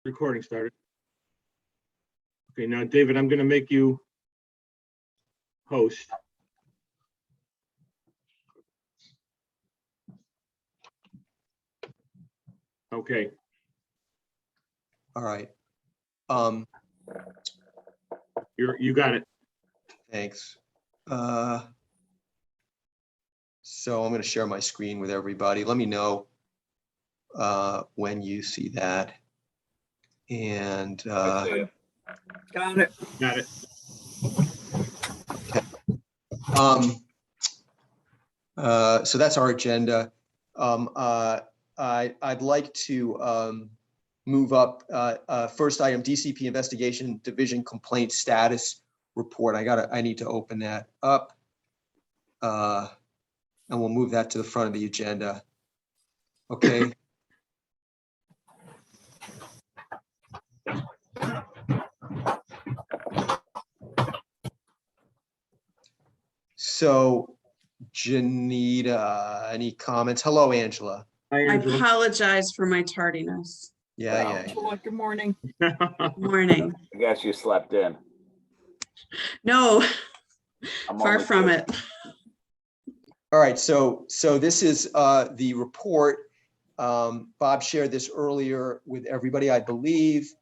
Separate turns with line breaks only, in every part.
Recording started. Okay, now David, I'm going to make you host. Okay.
All right.
You got it.
Thanks. So I'm going to share my screen with everybody. Let me know when you see that. And
Got it.
Got it.
So that's our agenda. I'd like to move up first item, DCP Investigation Division Complaint Status Report. I need to open that up. And we'll move that to the front of the agenda. Okay. So, Janita, any comments? Hello, Angela.
Hi,
I
Angela.
apologize for my tardiness.
Yeah.
Good morning.
Morning.
I guess you slept in.
No,
I'm
far
only
from
kidding.
it.
All right. So this is the report. Bob shared this earlier with everybody, I believe.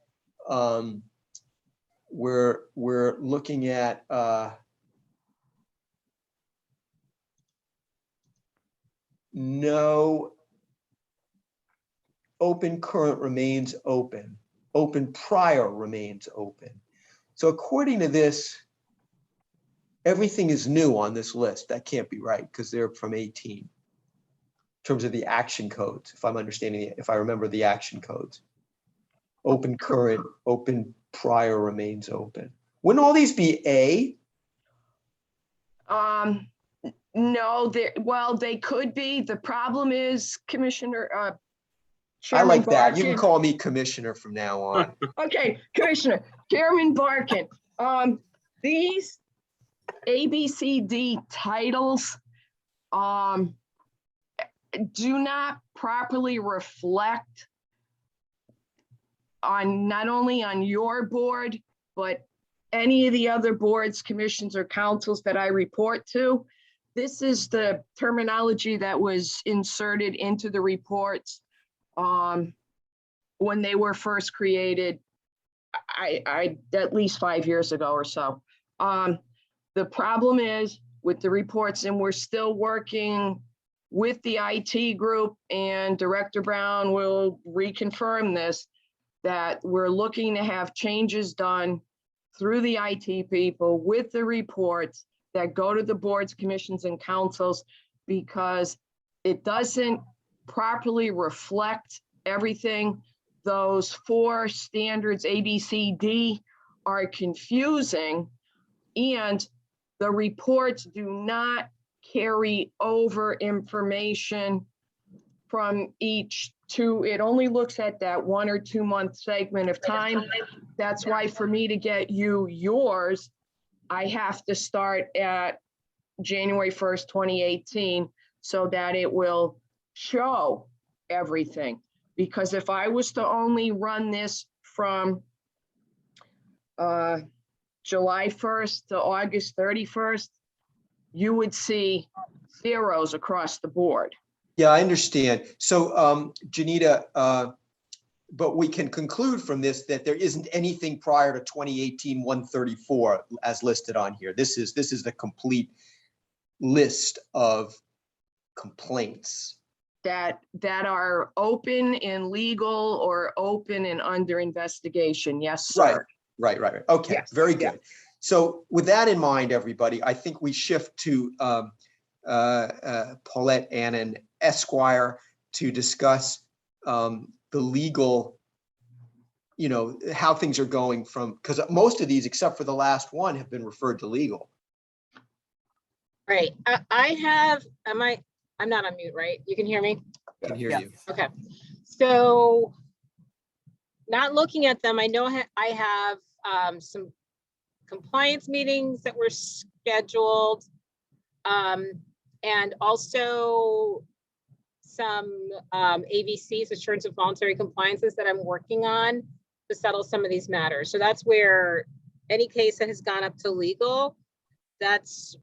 We're looking at no open current remains open. Open prior remains open. So according to this, everything is new on this list. That can't be right because they're from 18 in terms of the action codes, if I'm understanding it, if I remember the action codes. Open current, open prior remains open. Wouldn't all these be A?
No, they could be. The problem is, Commissioner,
I
Chairman
like that. You can
Barkin.
call me commissioner from now on.
Okay, Commissioner, Chairman Barkin, these ABCD titles, do not properly reflect on not only on your board, but any of the other boards, commissions, or councils that I report to. This is the terminology that was inserted into the reports when they were first created, I at least 5 years ago or so. The problem is with the reports, and we're still working with the IT group, and Director Brown will reconfirm this, that we're looking to have changes done through the IT people with the reports that go to the boards, commissions, and councils, because it doesn't properly reflect everything. Those 4 standards, A, B, C, D, are confusing, and the reports do not carry over information from each two. It only looks at that 1 or 2 month segment of time. That's why for me to get you yours, I have to start at January 1st, 2018, so that it will show everything. Because if I was to only run this from July 1st to August 31st, you would see zeros across the board.
Yeah, I understand. So, Janita, but we can conclude from this that there isn't anything prior to 2018-134 as listed on here. This is the complete list of complaints
that are open and legal or open and under investigation. Yes, sir.
Right. Okay,
Yes,
very good. So with that in mind, everybody, I think we shift to Paulette Annan Esquire to discuss the legal, how things are going from, because most of these, except for the last one, have been referred to legal.
Right. I'm not on mute, right? You can hear me?
I can hear
Yeah.
you.
Okay. So not looking at them, I know I have some compliance meetings that were scheduled, and also some AVCs, assurance of voluntary compliances, that I'm working on. to settle some of these matters. So that's where any case that has gone up to legal, that's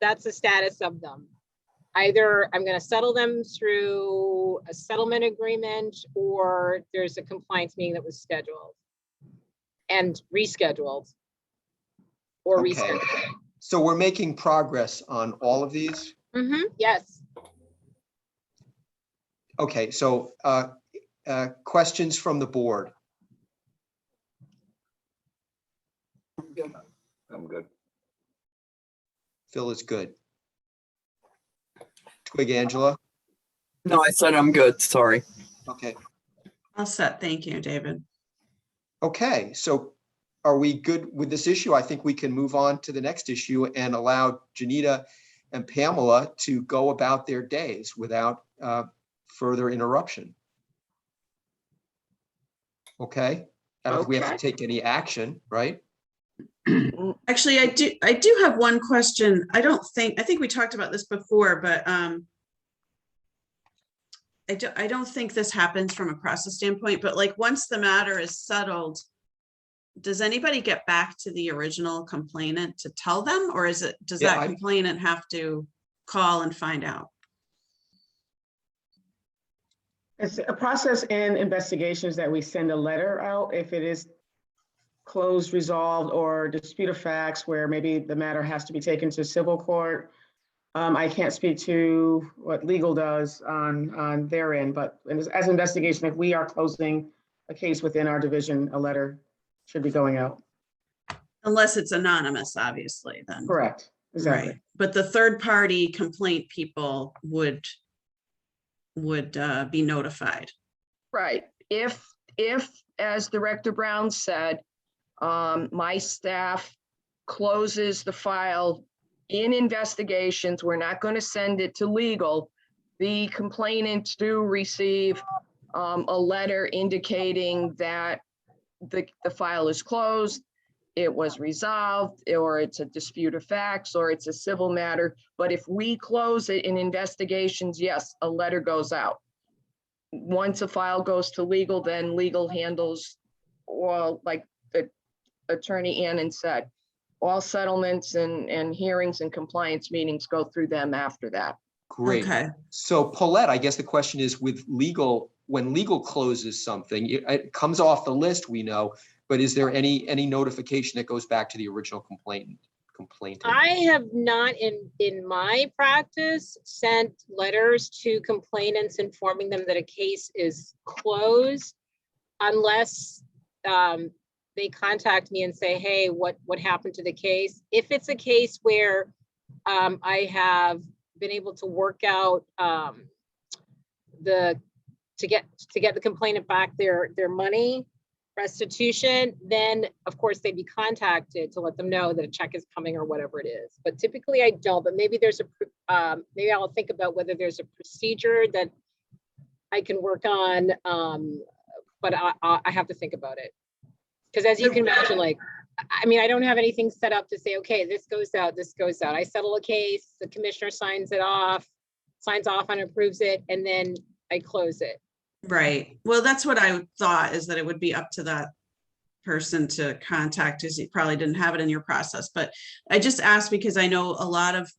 the status of them. Either I'm going to settle them through a settlement agreement, or there's a compliance meeting that was scheduled and rescheduled or
Okay.
rescheduled.
So we're making progress on all of these?
Yes.
Okay, so questions from the board?
I'm good.
Phil is good. Twig, Angela?
No, I said I'm good, sorry.
Okay,
All set. Thank you, David.
okay, so are we good with this issue? I think we can move on to the next issue and allow Janita and Pamela to go about their days without further interruption. Okay, I don't think we have to take any action, right?
Actually, I do have one question. I think we talked about this before, but I don't think this happens from a process standpoint, but like once the matter is settled, does anybody get back to the original complainant to tell them, or does
Yeah,
that complainant have to call and find out?
It's a process in investigations that we send a letter out if it is closed, resolved, or dispute of facts where maybe the matter has to be taken to civil court. I can't speak to what legal does on their end, but as an investigation, if we are closing a case within our division, a letter should be going out.
Unless it's anonymous, obviously, then.
Correct, exactly.
Right. But the third party complaint people would be notified.
Right. If, as Director Brown said, my staff closes the file in investigations, we're not going to send it to legal. The complainants do receive a letter indicating that the file is closed, it was resolved, or it's a dispute of facts, or it's a civil matter. But if we close it in investigations, yes, a letter goes out. Once a file goes to legal, then legal handles, well, like the attorney Annan said, all settlements and hearings and compliance meetings go through them after that.
Great.
Okay.
So Paulette, I guess the question is with legal, when legal closes something, it comes off the list, we know, but is there any notification that goes back to the original complainant?
I have not in my practice sent letters to complainants informing them that a case is closed unless they contact me and say, hey, what happened to the case? If it's a case where I have been able to work out to get the complainant back their money restitution, then of course they'd be contacted to let them know that a check is coming or whatever it is. But typically I don't, but maybe there's maybe I'll think about whether there's a procedure that I can work on, but I have to think about it. Because as you can imagine, like, I mean, I don't have anything set up to say, okay, this goes out, this goes out. I settle a case, the commissioner signs off and approves it, and then I close it.
Right. Well, that's what I thought, is that it would be up to that person to contact, because you probably didn't have it in your process. But I just asked because I know a lot of,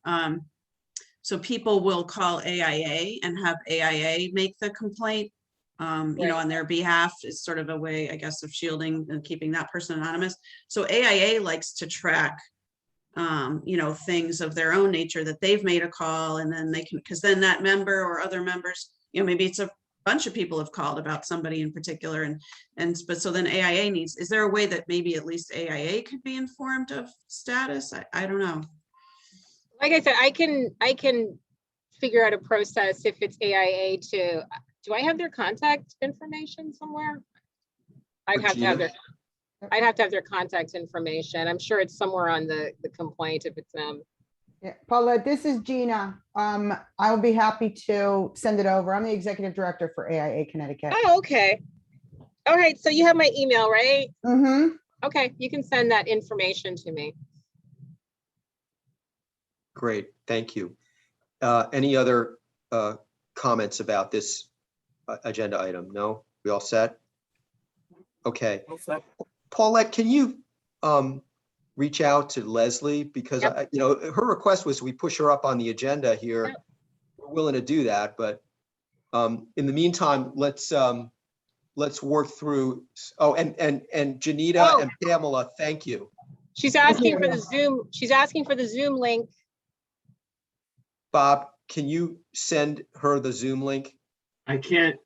so people will call AIA and have AIA make the complaint, you know, on their behalf. Is sort of a way, I guess, of shielding and keeping that person anonymous. So AIA likes to track, you know, things of their own nature that they've made a call, and then they can, because then that member or other members, you know, maybe it's a bunch of people have called about somebody in particular, but so then AIA needs, is there a way that maybe at least AIA could be informed of status? I don't know.
Like I said, I can figure out a process if it's AIA to, do I have their contact information somewhere? I'd have to have their contact information. I'm sure it's somewhere on the complaint if it's them.
Yeah, Paula, this is Gina. I'll be happy to send it over. I'm the executive director for AIA Connecticut.
Oh, okay. All right, so you have my email, right?
Mm-hmm.
Okay, you can send that information to me.
Great, thank you. Any other comments about this agenda item? No, we all set? Okay. Paulette, can you reach out to Leslie? Because,
Yep.
her request was we push her up on the agenda here.
Yep.
We're willing to do that, but in the meantime, let's work through. Oh, and Janita
Oh.
and Pamela, thank you.
She's asking for the Zoom, she's asking for the Zoom link.
Bob, can you send her the Zoom link?
I can't,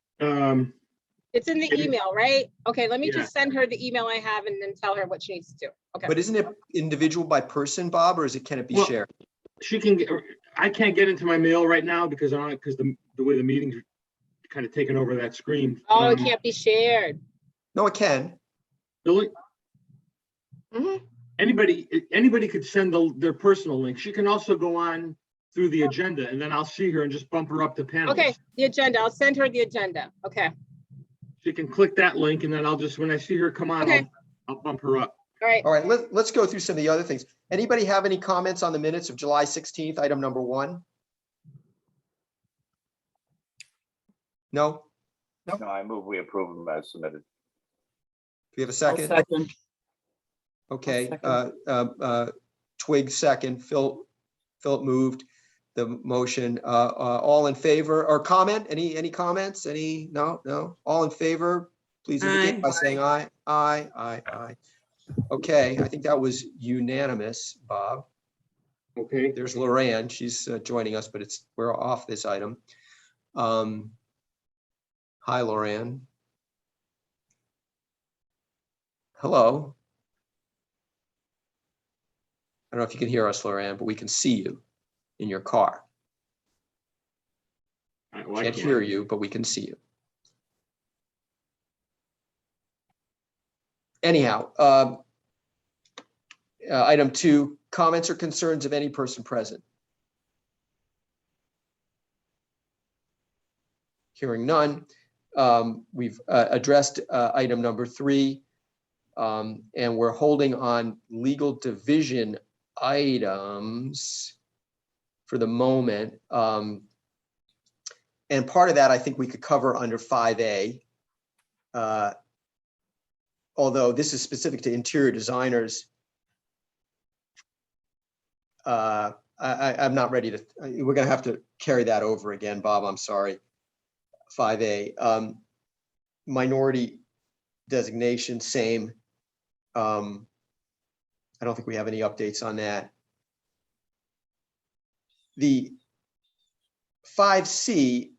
It's in the
Maybe-
email, right? Okay, let me
Yeah.
just send her the email I have and then tell her what she needs to do. Okay.
But isn't it individual by person, Bob, or can it be
Well,
shared?
she can get, I can't get into my mail right now because the way the meeting's kind of taken over that screen.
Oh, it can't be shared.
No, it can.
Really?
Mhm.
Anybody could send their personal link. She can also go on through the agenda and then I'll see her and just bump her up to panelists.
Okay, the agenda, I'll send her the agenda. Okay,
She can click that link and then I'll just, when I see her come on,
Okay.
I'll bump her up.
all right.
All right, let's go through some of the other things. Anybody have any comments on the minutes of July 16th, item number 1? No?
No, I move we approve them as submitted.
Do we have a
I'll
second?
second.
Okay,
I'll
Twig second, Phil moved the motion. All in favor or comment? Any comments? No? All in favor, please indicate
Aye.
by saying aye. Aye. Okay, I think that was unanimous, Bob.
Okay.
There's Lorraine, she's joining us, but we're off this item. Hi, Lorraine. Hello. I don't know if you can hear us, Lorraine, but we can see you in your car.
Well, I
Can't hear you, but we can see you. Anyhow, item 2, comments or concerns of any person present. Hearing none. We've addressed item number 3, and we're holding on legal division items for the moment. And part of that, I think we could cover under 5A. Although this is specific to interior designers. I'm not ready to, we're gonna have to carry that over again, Bob, I'm sorry. 5A, minority designation, same. I don't think we have any updates on that. The 5C,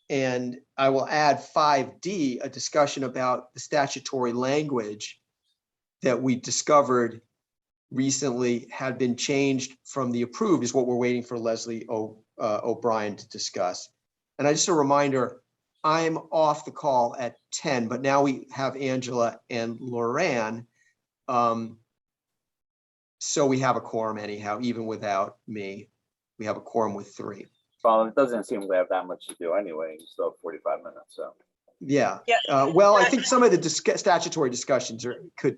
and I will add 5D, a discussion about the statutory language that we discovered recently had been changed from the approved, is what we're waiting for Leslie O'Brien to discuss. And just a reminder, I'm off the call at 10, but now we have Angela and Lorraine. So we have a quorum anyhow, even without me. We have a quorum with 3.
Well, it doesn't seem we have that much to do anyway. You still have 45 minutes, so.
Yeah.
Yeah.
Well, I think some of the statutory discussions could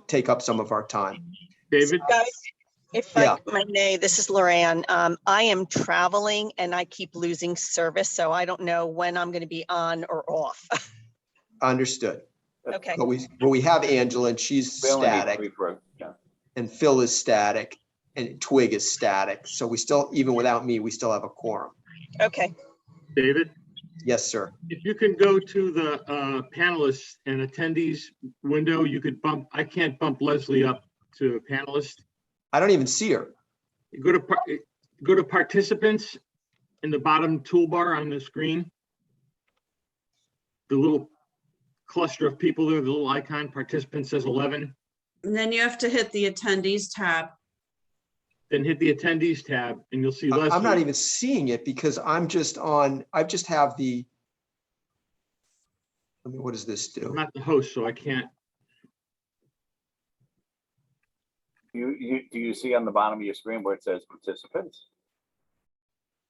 take up some of our time.
David?
Guys, if
Yeah.
I may, this is Lorraine. I am traveling and I keep losing service, so I don't know when I'm going to be on or off.
Understood.
Okay.
But we have Angela and she's
We only need
static,
3 for, yeah.
and Phil is static, and Twig is static. So we still, even without me, we still have a quorum.
Okay.
David?
Yes, sir.
If you can go to the panelists and attendees window, you could I can't bump Leslie up to panelist.
I don't even see her.
You go to participants in the bottom toolbar on the screen. The little cluster of people there, the little icon, participant says 11.
And then you have to hit the attendees tab.
Then hit the attendees tab and you'll see Leslie.
I'm not even seeing it because I just have the, what does this
I'm
do?
not the host, so I can't.
Do you see on the bottom of your screen where it says participants?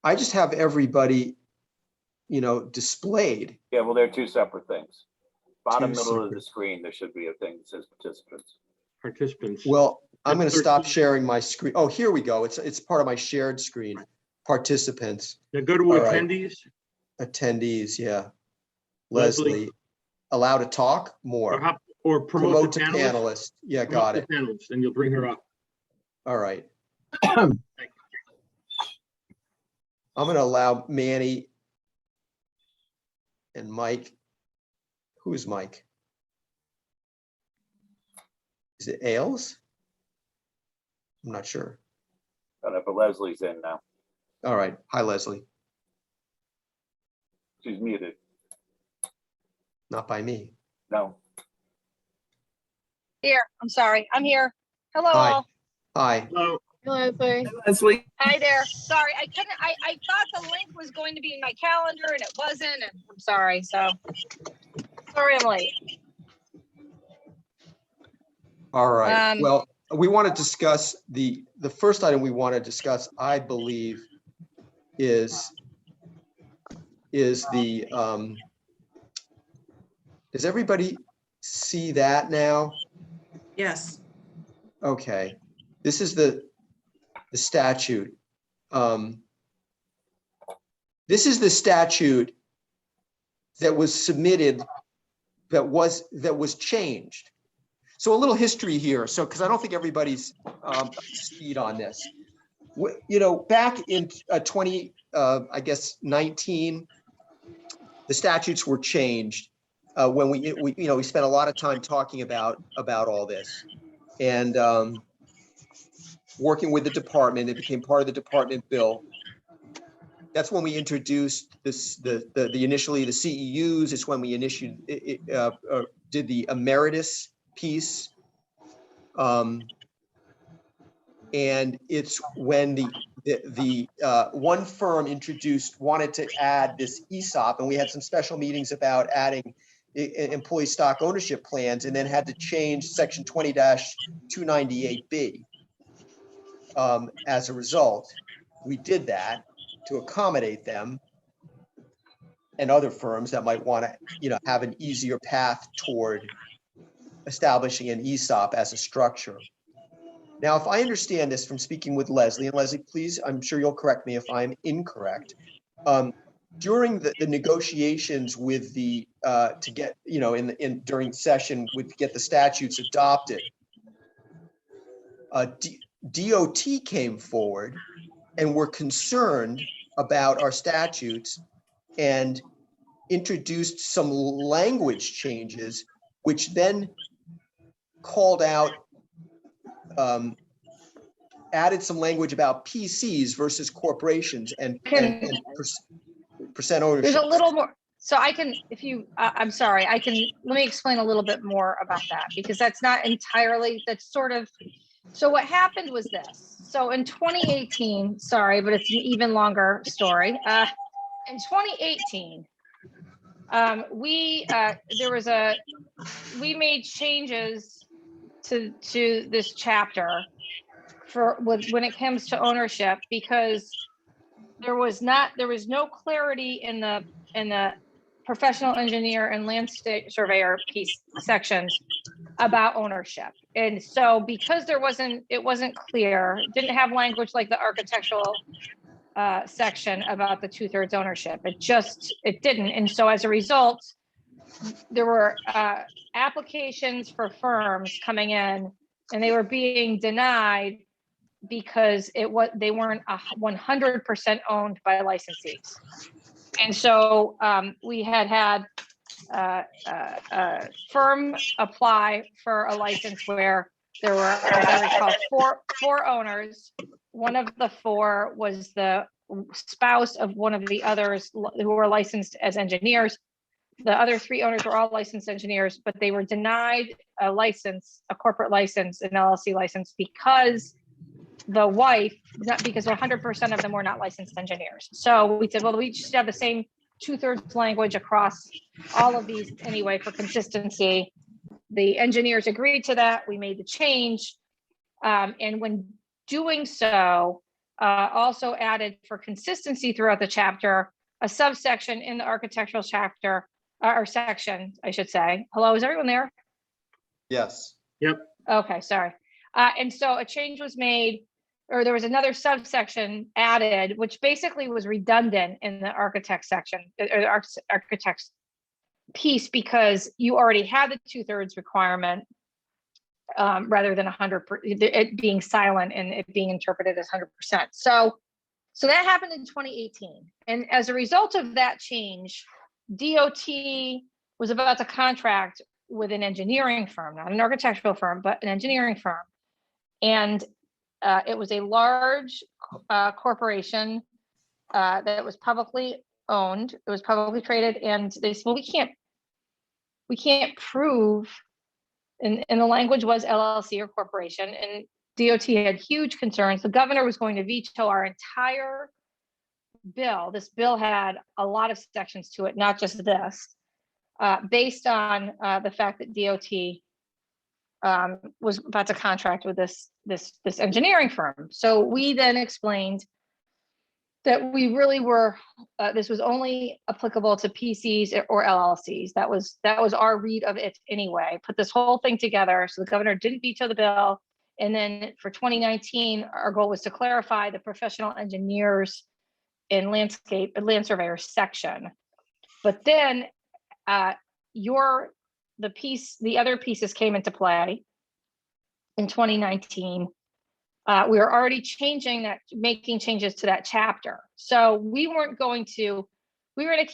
I just have everybody, displayed.
Yeah, well, they're 2 separate things. Bottom
Two
middle of the
separate.
screen, there should be a thing that says participants.
Participants.
Well, I'm going to stop
13. sharing
sharing my screen. Oh, here we go. It's part of my shared screen. Participants,
Now go to
All right.
attendees.
attendees, yeah.
Leslie.
Leslie, allow to talk more?
Or promote the
to
panelists.
panelists. Yeah,
Promote
got
the
it.
panelists, and you'll bring her up.
All right. I'm going to allow Manny and Mike. Who is Mike? Is it Ailes? I'm not sure.
Got it, but Leslie's in now.
All right. Hi, Leslie.
She's muted.
Not by me.
No.
Here, I'm sorry, I'm here. Hello
Hi.
all.
Hi.
Hello.
Leslie.
Leslie.
Hi there. Sorry, I couldn't, I thought the link was going to be in my calendar and it wasn't, and I'm sorry, so. Sorry I'm late.
All right.
Um,
Well, we want to discuss the first item we want to discuss, I believe, is the, does everybody see that now?
Yes.
Okay. This is the statute. This is the statute that was submitted, that was changed. So a little history here. So, because I don't think everybody's up to speed on this. You know, back in 19, the statutes were changed when we spent a lot of time talking about all this, and working with the department. It became part of the department bill. That's when we introduced this, initially the CEUs. It's when we did the emeritus piece. And it's when the one firm wanted to add this ESOP, and we had some special meetings about adding employee stock ownership plans, and then had to change section 20-298B. As a result, we did that to accommodate them and other firms that might want to, have an easier path toward establishing an ESOP as a structure. Now, if I understand this from speaking with Leslie, and Leslie, please, I'm sure you'll correct me if I'm incorrect. During the negotiations with the to get, during session to get the statutes adopted, DOT came forward and were concerned about our statutes and introduced some language changes, which then called out, added some language about PCs versus corporations and percent ownership.
There's a little more, so I can, if you, I'm sorry, let me explain a little bit more about that, because that's not entirely, that's sort of, so what happened was this. So in 2018, sorry, but it's an even longer story. In 2018, we made changes to this chapter when it comes to ownership, because there was no clarity in the professional engineer and land surveyor piece sections about ownership. And so because it wasn't clear, didn't have language like the architectural section about the 2/3 ownership. It didn't. And so as a result, there were applications for firms coming in, and they were being denied because they weren't 100% owned by licensees. And so we had a firm apply for a license where there were, as I recall, four owners. One of the four was the spouse of one of the others who were licensed as engineers. The other three owners were all licensed engineers, but they were denied a license, a corporate license, an LLC license, because the wife, not because 100% of them were not licensed engineers. So we said, well, we just have the same 2/3 language across all of these anyway for consistency. The engineers agreed to that. We made the change. And when doing so, also added for consistency throughout the chapter, a subsection in the architectural chapter, or section, I should say. Hello, is everyone there?
Yes.
Yep.
Okay, sorry. And so a change was made, or there was another subsection added, which basically was redundant in the architect section, or the architect's piece because you already had the 2/3 requirement rather than 100%, it being silent and it being interpreted as 100%. So that happened in 2018. And as a result of that change, DOT was about to contract with an engineering firm, not an architectural firm, but an engineering firm. And it was a large corporation that was publicly owned. It was publicly traded. And they said, well, we can't prove, and the language was LLC or corporation. And DOT had huge concerns. The governor was going to veto our entire bill. This bill had a lot of sections to it, not just this, based on the fact that DOT was about to contract with this engineering firm. So we then explained that we really were, this was only applicable to PCs or LLCs. That was our read of it anyway. Put this whole thing together. So the governor didn't veto the bill. And then for 2019, our goal was to clarify the professional engineers in land surveyor section. But then the other pieces came into play in 2019. We were already making changes to that chapter. So we were going to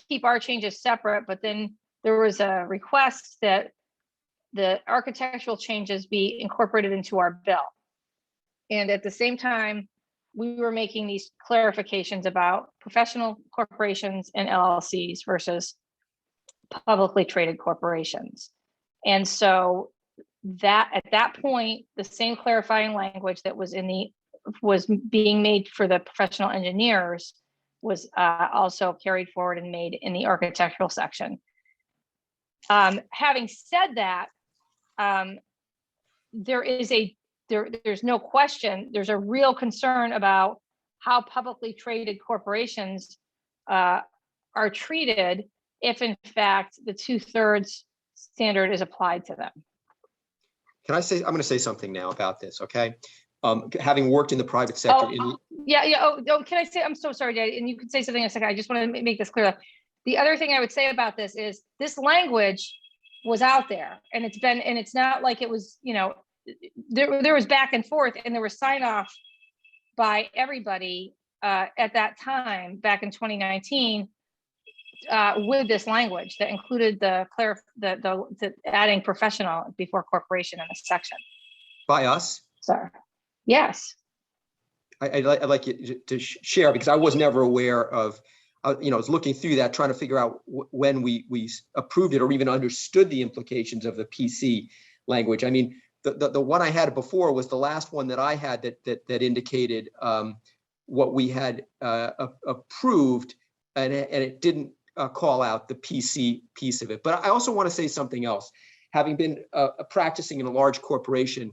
keep our changes separate, but then there was a request that the architectural changes be incorporated into our bill. And at the same time, we were making these clarifications about professional corporations and LLCs versus publicly traded corporations. And so that at that point, the same clarifying language that was being made for the professional engineers was also carried forward and made in the architectural section. Having said that, there's no question, there's a real concern about how publicly traded corporations are treated if in fact the 2/3 standard is applied to them.
Can I say, I'm going to say something now about this, okay? Having worked in the private sector.
Can I say, I'm so sorry, Daddy, and you can say something in a second. I just want to make this clear. The other thing I would say about this is this language was out there, and it's not like it was, there was back and forth, and there was sign off by everybody at that time back in 2019 with this language that included the adding professional before corporation in a section.
By us?
Sorry. Yes.
I'd like you to share, because I was never aware of, I was looking through that, trying to figure out when we approved it or even understood the implications of the PC language. I mean, the one I had before was the last one that I had that indicated what we had approved, and it didn't call out the PC piece of it. But I also want to say something else. Having been practicing in a large corporation,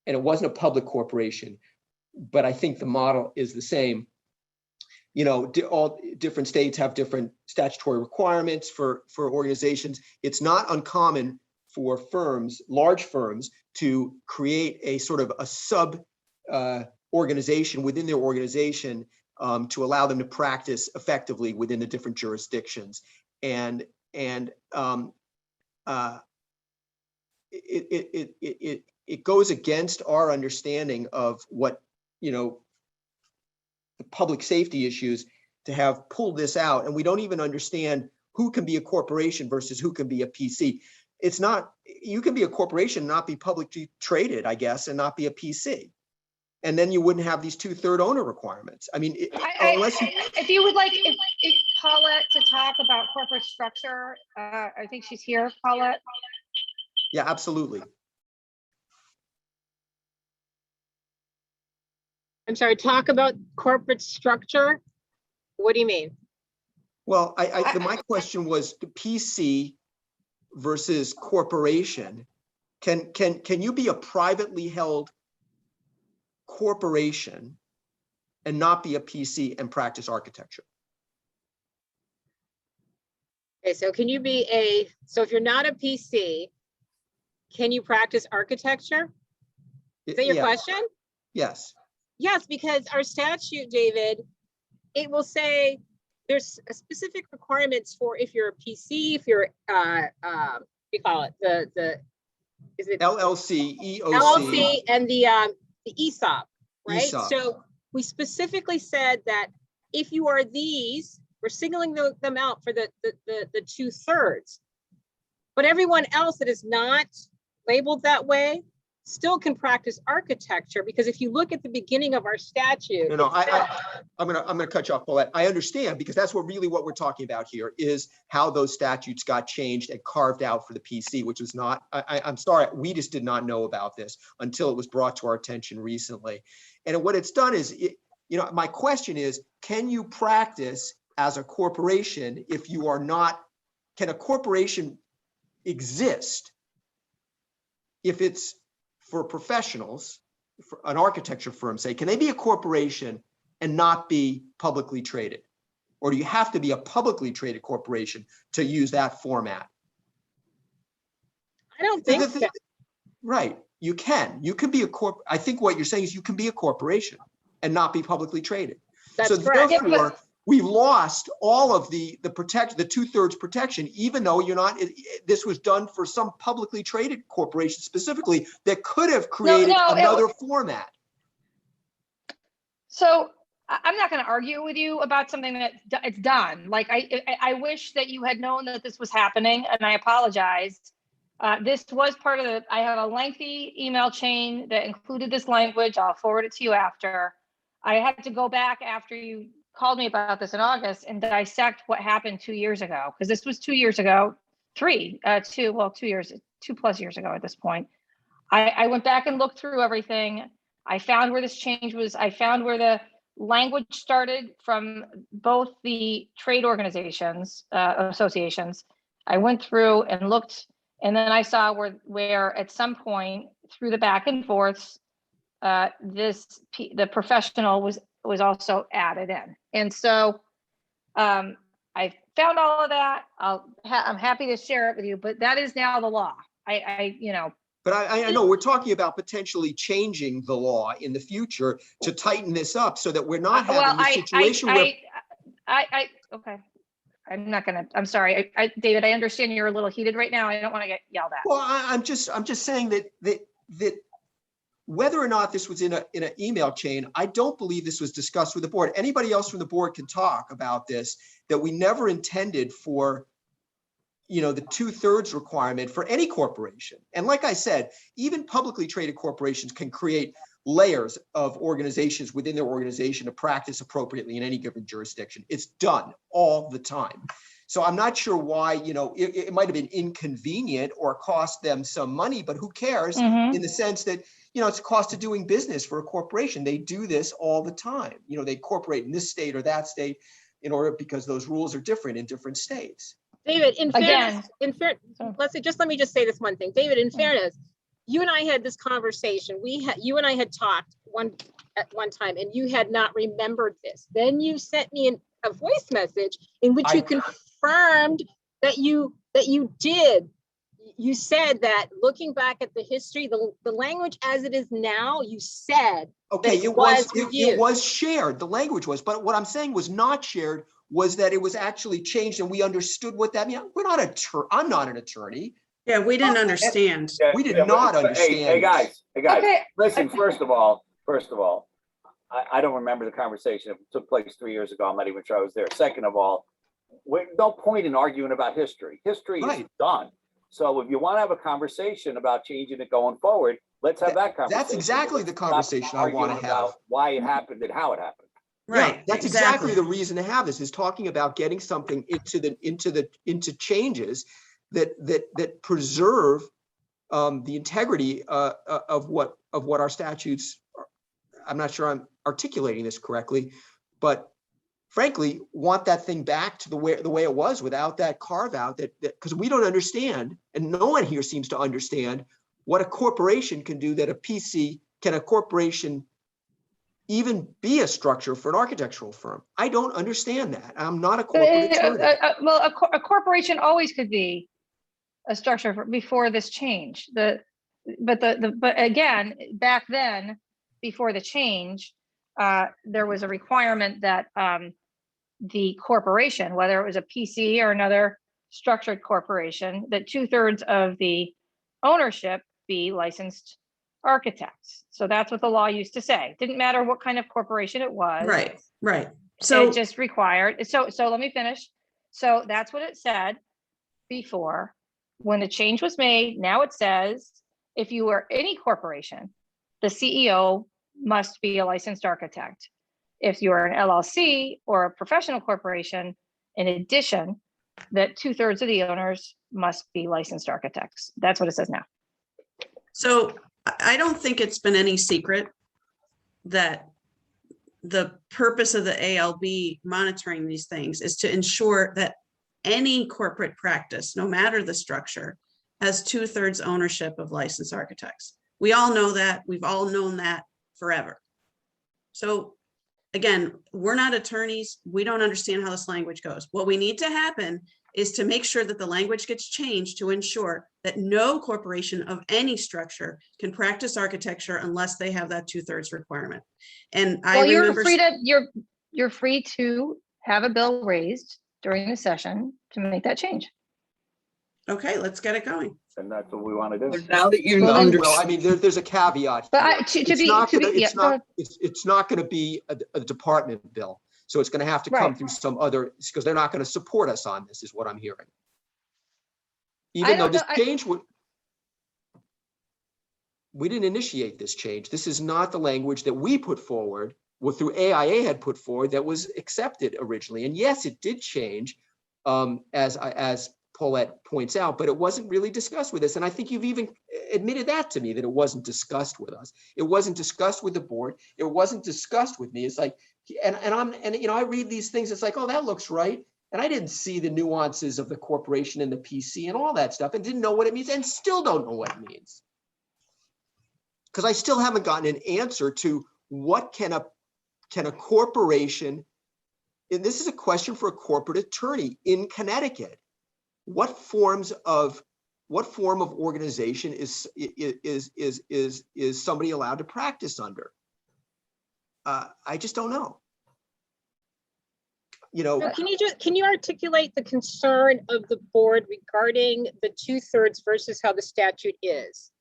and it wasn't a public corporation, but I think the model is the same. All different states have different statutory requirements for organizations. It's not uncommon for firms, large firms, to create a sort of a sub organization within their organization to allow them to practice effectively within the different jurisdictions. And it goes against our understanding of what, the public safety issues to have pulled this out. And we don't even understand who can be a corporation versus who can be a PC. It's not, you can be a corporation, not be publicly traded, I guess, and not be a PC. And then you wouldn't have these 2/3 owner requirements. I mean,
if you would like Paulette to talk about corporate structure, I think she's here, Paulette.
Yeah, absolutely.
I'm sorry, talk about corporate structure. What do you mean?
Well, my question was the PC versus corporation. Can you be a privately held corporation and not be a PC and practice architecture?
Okay, so can you be so if you're not a PC, can you practice architecture? Is that your question?
Yes.
Yes, because our statute, David, it will say there's a specific requirements for if you're a PC, if you're you call it is it
LLC, EOC.
LLC and the ESOP, right?
ESOP.
So we specifically said that if you are these, we're singling them out for the 2/3. But everyone else that is not labeled that way still can practice architecture, because if you look at the beginning of our statute.
No, I'm gonna cut you off, Paulette. I understand, because that's what we're talking about here is how those statutes got changed and carved out for the PC, which was not, I'm sorry, we just did not know about this until it was brought to our attention recently. And what it's done is, my question is, can you practice as a corporation if you are not, can a corporation exist if it's for professionals, for an architecture firm, say, can they be a corporation and not be publicly traded? Or do you have to be a publicly traded corporation to use that format?
I don't think so.
Right, you can be a I think what you're saying is you can be a corporation and not be publicly traded.
That's
so
correct.
Therefore, we've lost all of the 2/3 protection, even though you're not, this was done for some publicly traded corporation specifically that could have created another format.
So I'm not going to argue with you about something that it's done. Like I wish that you had known that this was happening, and I apologize. This was part of I have a lengthy email chain that included this language. I'll forward it to you after. I had to go back after you called me about this in August and dissect what happened 2 years ago, because this was 2 years ago, 2 years, 2+ years ago at this point. I went back and looked through everything. I found where this change was. I found where the language started from both the trade organizations, associations. I went through and looked, and then I saw where at some point through the back and forths, the professional was also added in. And so I found all of that. I'm happy to share it with you, but that is now the law.
But I know we're talking about potentially changing the law in the future to tighten this up so that we're not having the situation where.
Okay. I'm sorry. David, I understand you're a little heated right now. I don't want to get yelled at.
Well, I'm just saying that whether or not this was in an email chain, I don't believe this was discussed with the board. Anybody else from the board can talk about this, that we never intended for, the 2/3 requirement for any corporation. And like I said, even publicly traded corporations can create layers of organizations within their organization to practice appropriately in any given jurisdiction. It's done all the time. So I'm not sure why, it might have been inconvenient or cost them some money, but who cares in the sense that, it's a cost of doing business for a corporation. They do this all the time. They incorporate in this state or that state because those rules are different in different states.
David, in fairness, let me just say this one thing. David, in fairness, you and I had this conversation. You and I had talked at one time, and you had not remembered this. Then you sent me a voice message in which you confirmed that you did. You said that looking back at the history, the language as it is now, you said
it was shared. The language was, but what I'm saying was not shared was that it was actually changed and we understood what that meant. I'm not an attorney.
Yeah, we didn't understand.
We did not understand.
Hey guys,
Okay.
Listen, first of all, I don't remember the conversation. It took place 3 years ago. I'm not even sure I was there. Second of all, no point in arguing about history. History is done. So if you want to have a conversation about changing it going forward, let's have that conversation.
That's exactly the conversation I want to have.
Why it happened and how it happened.
Right.
Yeah, that's exactly the reason to have this, is talking about getting something into changes that preserve the integrity of what our statutes are. I'm not sure I'm articulating this correctly, but frankly, want that thing back to the way it was without that carve out, that because we don't understand, and no one here seems to understand what a corporation can do that a PC can. A corporation even be a structure for an architectural firm? I don't understand that. I'm not a corporate attorney.
A corporation always could be a structure before this change. But again, back then, before the change, there was a requirement that the corporation, whether it was a PC or another structured corporation, that 2/3 of the ownership be licensed architects. So that's what the law used to say. Didn't matter what kind of corporation it was.
Right, right.
So
So
it just required, so let me finish. So that's what it said before. When the change was made, now it says, if you are any corporation, the CEO must be a licensed architect. If you are an LLC or a professional corporation, in addition, that 2/3 of the owners must be licensed architects. That's what it says now.
So I don't think it's been any secret that the purpose of the ALB monitoring these things is to ensure that any corporate practice, no matter the structure, has 2/3 ownership of licensed architects. We all know that. We've all known that forever. So again, we're not attorneys. We don't understand how this language goes. What we need to happen is to make sure that the language gets changed to ensure that no corporation of any structure can practice architecture unless they have that 2/3 requirement. And I
Well,
remember
you're free to have a bill raised during the session to make that change.
okay, let's get it going.
And that's what we want to do.
Now that you
Well, then-
Well, I mean, there's a caveat.
But
here.
to
It's
be,
not
to
gonna-
be, yeah,
it's
go
not-
ahead.
It's not going to be a department bill. So it's going to have to come
Right.
through some other, because they're not going to support us on this, is what I'm hearing.
I
Even though
don't
this
know,
change would, we didn't initiate this change. This is not the language that we put forward, what through AIA had put forward that was accepted originally. And yes, it did change, as Paulette points out, but it wasn't really discussed with us. And I think you've even admitted that to me, that it wasn't discussed with us. It wasn't discussed with the board. It wasn't discussed with me. It's like, and I read these things, it's like, oh, that looks right. And I didn't see the nuances of the corporation and the PC and all that stuff and didn't know what it means and still don't know what it means. Because I still haven't gotten an answer to what can a corporation, and this is a question for a corporate attorney in Connecticut. What form of organization is somebody allowed to practice under? I just don't know.
So can you articulate the concern of the board regarding the 2/3 versus how the statute is?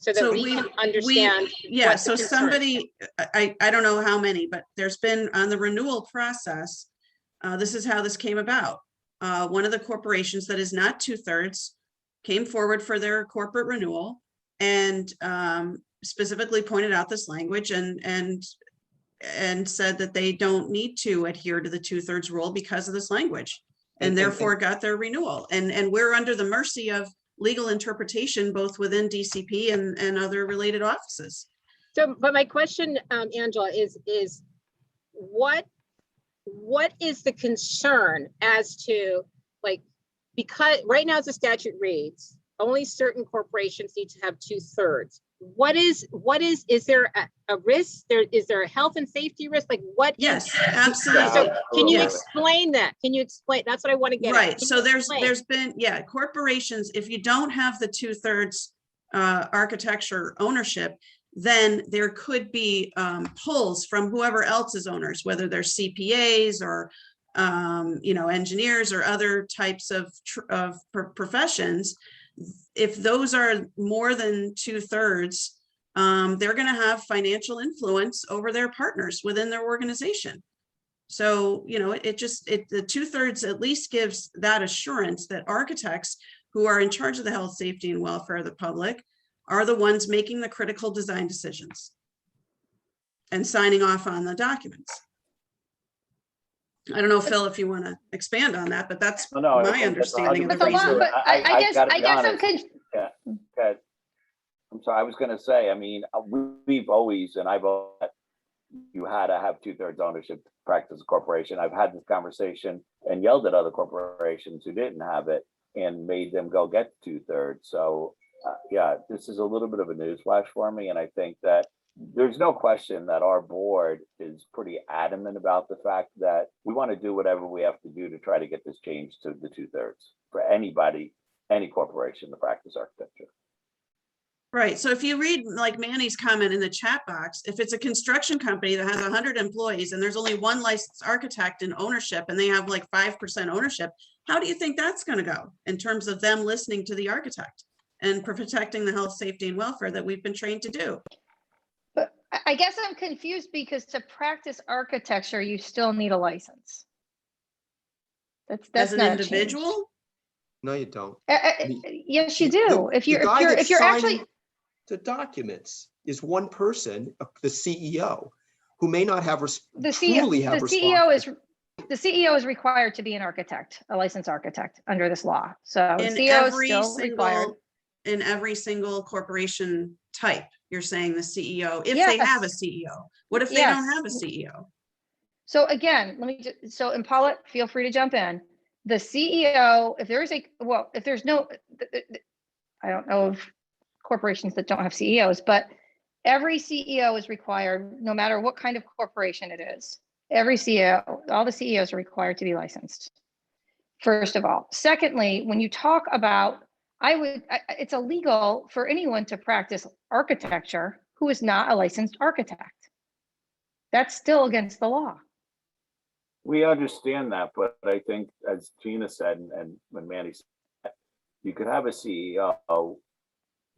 So that we can understand.
Yeah,
what the
so
concern is.
somebody, I don't know how many, but there's been on the renewal process, this is how this came about. One of the corporations that is not 2/3 came forward for their corporate renewal and specifically pointed out this language and said that they don't need to adhere to the 2/3 rule because of this language, and therefore got their renewal. And we're under the mercy of legal interpretation, both within DCP and other related offices.
So, but my question, Angela, is what is the concern as to, like, because right now as the statute reads, only certain corporations need to have 2/3. Is there a risk? Is there a health and safety risk? Like what?
Yes, absolutely.
So can you
Yes.
explain that? Can you explain? That's what I want to get at.
Right,
Can
so
you
there's
explain?
been, yeah, corporations, if you don't have the 2/3 architecture ownership, then there could be pulls from whoever else's owners, whether they're CPAs or engineers or other types of professions. If those are more than 2/3, they're going to have financial influence over their partners within their organization. So, the 2/3 at least gives that assurance that architects who are in charge of the health, safety, and welfare of the public are the ones making the critical design decisions and signing off on the documents. I don't know, Phil, if you want to expand on that, but that's my understanding of the
But
reason.
I guess I'm
Yeah. Okay. I'm sorry. I was going to say, I mean, we've always, and I've always, you had to have 2/3 ownership to practice a corporation. I've had this conversation and yelled at other corporations who didn't have it and made them go get 2/3. So yeah, this is a little bit of a newsflash for me. And I think that there's no question that our board is pretty adamant about the fact that we want to do whatever we have to do to try to get this changed to the 2/3 for anybody, any corporation to practice architecture.
Right, so if you read like Manny's comment in the chat box, if it's a construction company that has 100 employees and there's only one licensed architect in ownership and they have like 5% ownership, how do you think that's gonna go in terms of them listening to the architect and protecting the health, safety, and welfare that we've been trained to do?
But I guess I'm confused because to practice architecture, you still need a license. That's
As an
not
individual?
changed.
No, you don't.
Yes, you do. If
The
you're
guy that's
if you're actually
signing the documents is one person, the CEO, who may not have
the
truly have
the CEO is required to be an architect, a licensed architect under this law. So the
In
CEO is
every
still required.
in every single corporation type, you're saying the CEO, if they have a CEO. What if they don't have a CEO?
So again, let me just, so and Paula, feel free to jump in. The CEO, if there is if there's no, I don't know of corporations that don't have CEOs, but every CEO is required, no matter what kind of corporation it is. Every CEO, all the CEOs are required to be licensed, first of all. Secondly, when you talk about, it's illegal for anyone to practice architecture who is not a licensed architect. That's still against the law.
We understand that, but I think, as Gina said, and when Manny said, you could have a CEO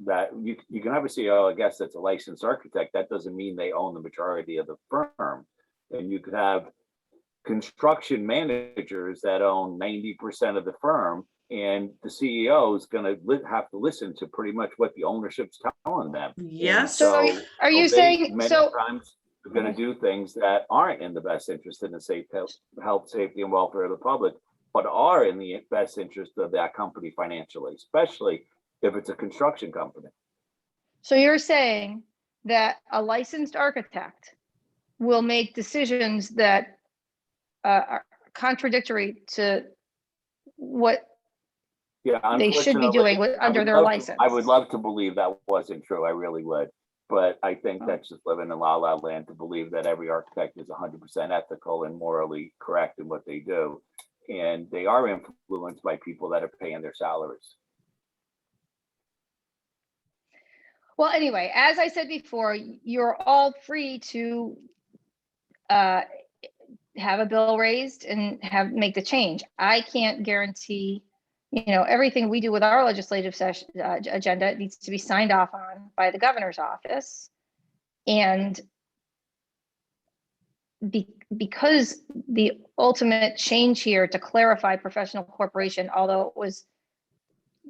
that you can have a CEO, I guess, that's a licensed architect. That doesn't mean they own the majority of the firm. And you could have construction managers that own 90% of the firm, and the CEO is going to have to listen to pretty much what the ownership's telling them.
Yes.
So are you saying,
many times are going to do things that aren't in the best interest in the safe health, safety, and welfare of the public, but are in the best interest of that company financially, especially if it's a construction company.
So you're saying that a licensed architect will make decisions that are contradictory to what they should be doing under their license?
I would love to believe that wasn't true. I really would. But I think that's just living in la la land to believe that every architect is 100% ethical and morally correct in what they do. And they are influenced by people that are paying their salaries.
Well, anyway, as I said before, you're all free to have a bill raised and make the change. I can't guarantee, everything we do with our legislative session agenda needs to be signed off on by the governor's office. And because the ultimate change here to clarify professional corporation, although it was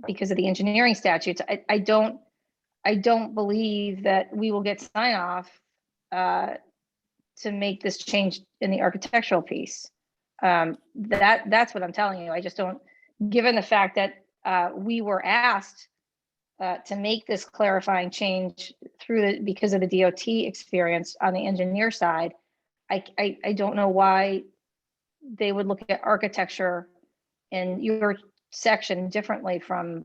because of the engineering statutes, I don't believe that we will get sign off to make this change in the architectural piece. That's what I'm telling you. I just don't, given the fact that we were asked to make this clarifying change because of the DOT experience on the engineer side, I don't know why they would look at architecture in your section differently from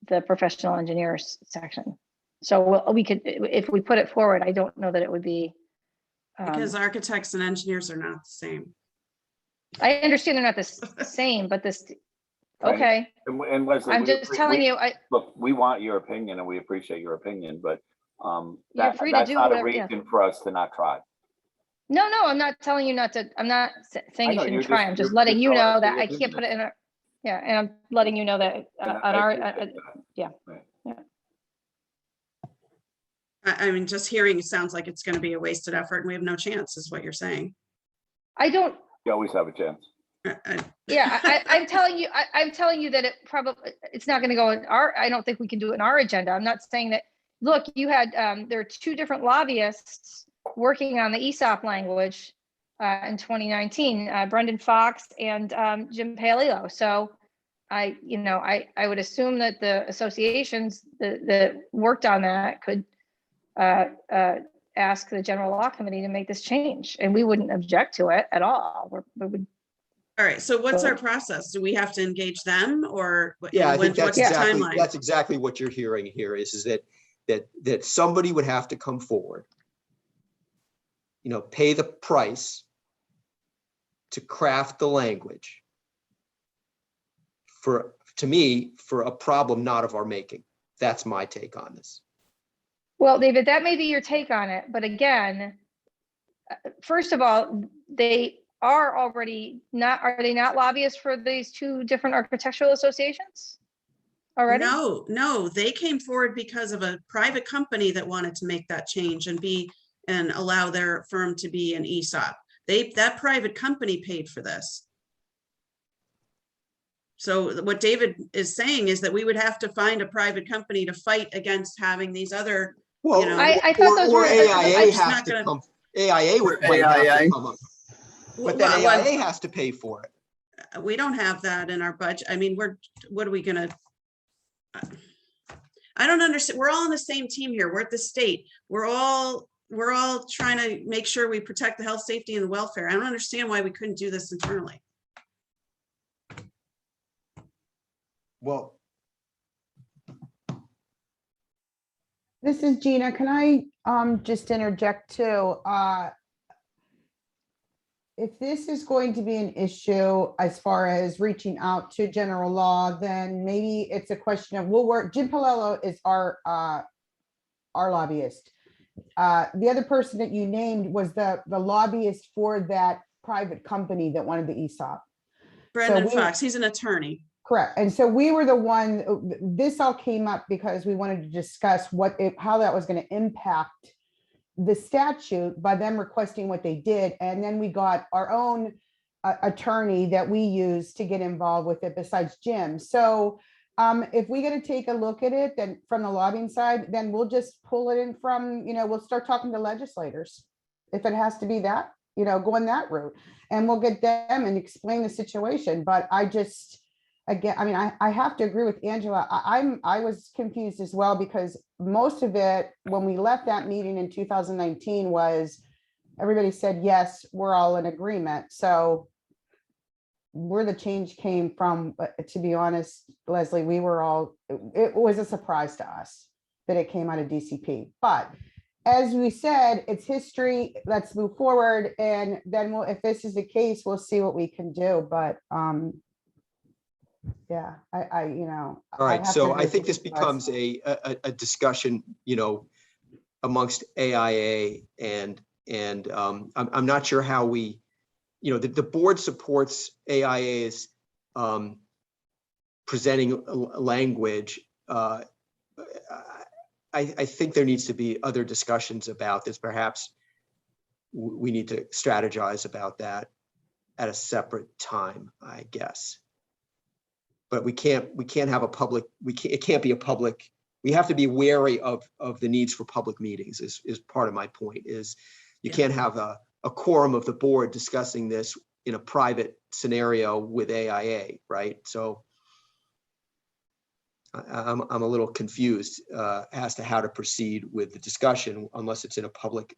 the professional engineers section. So we could, if we put it forward, I don't know that it would be.
Because architects and engineers are not the same.
I understand they're not the same, but this, okay.
And Leslie,
I'm just telling you,
look, we want your opinion and we appreciate your opinion, but
you're free to
that's
do
not
whatever,
a reason for us to not try.
No, I'm not telling you not to, I'm not saying you shouldn't try. I'm just letting you know that I can't put it in a, and I'm letting you know that on our, yeah.
I mean, just hearing it sounds like it's going to be a wasted effort and we have no chance is what you're saying.
You
always have a chance.
I'm telling you that it's not going to go in I don't think we can do it in our agenda. I'm not saying that, look, you had, there are two different lobbyists working on the ESOP language in 2019, Brendan Fox and Jim Palillo. So I would assume that the associations that worked on that could ask the general law committee to make this change, and we wouldn't object to it at all.
All right. So what's our process? Do we have to engage them, or
yeah? I think
what's the timeline?
That's exactly what you're hearing here. Is that somebody would have to come forward, pay the price to craft the language for a problem not of our making. That's my take on this.
Well, David, that may be your take on it, but again, first of all, they are already not, are they not lobbyists for these two different architectural associations already?
No, they came forward because of a private company that wanted to make that change and allow their firm to be an ESOP. That private company paid for this. So what David is saying is that we would have to find a private company to fight against having these other,
Well,
I thought those
or
were-
AIA
it's
has
not
to
gonna-
come, AIA would might have to
AIA.
come up. But then
well,
AIA has to pay for it.
we don't have that in our budget. I mean, what are we gonna? I don't understand. We're all on the same team here. We're at the state. We're all trying to make sure we protect the health, safety, and the welfare. I don't understand why we couldn't do this internally.
Well,
This is Gina. Can I just interject too? If this is going to be an issue as far as reaching out to general law, then maybe it's a question of, we'll work. Jim Palello is our lobbyist. The other person that you named was the lobbyist for that private company that wanted the ESOP.
Brendan Fox, he's an attorney.
Correct. And so we were the one, this all came up because we wanted to discuss how that was going to impact the statute by them requesting what they did. And then we got our own attorney that we use to get involved with it besides Jim. So if we got to take a look at it, then from the lobbying side, then we'll just pull it in from, we'll start talking to legislators. If it has to be that, going that route, and we'll get them and explain the situation. But again, I mean, I have to agree with Angela. I was confused as well, because most of it, when we left that meeting in 2019, was everybody said, yes, we're all in agreement. So where the change came from, to be honest, Leslie, it was a surprise to us that it came out of DCP. But as we said, it's history. Let's move forward. And then if this is the case, we'll see what we can do. But yeah,
all right. So I think this becomes a discussion, amongst AIA and I'm not sure how we, the board supports AIA's presenting language. I think there needs to be other discussions about this. Perhaps we need to strategize about that at a separate time, I guess. But we can't have a public, it can't be a public, we have to be wary of the needs for public meetings is part of my point. Is you can't have a quorum of the board discussing this in a private scenario with AIA, right? So I'm a little confused as to how to proceed with the discussion unless it's in a public.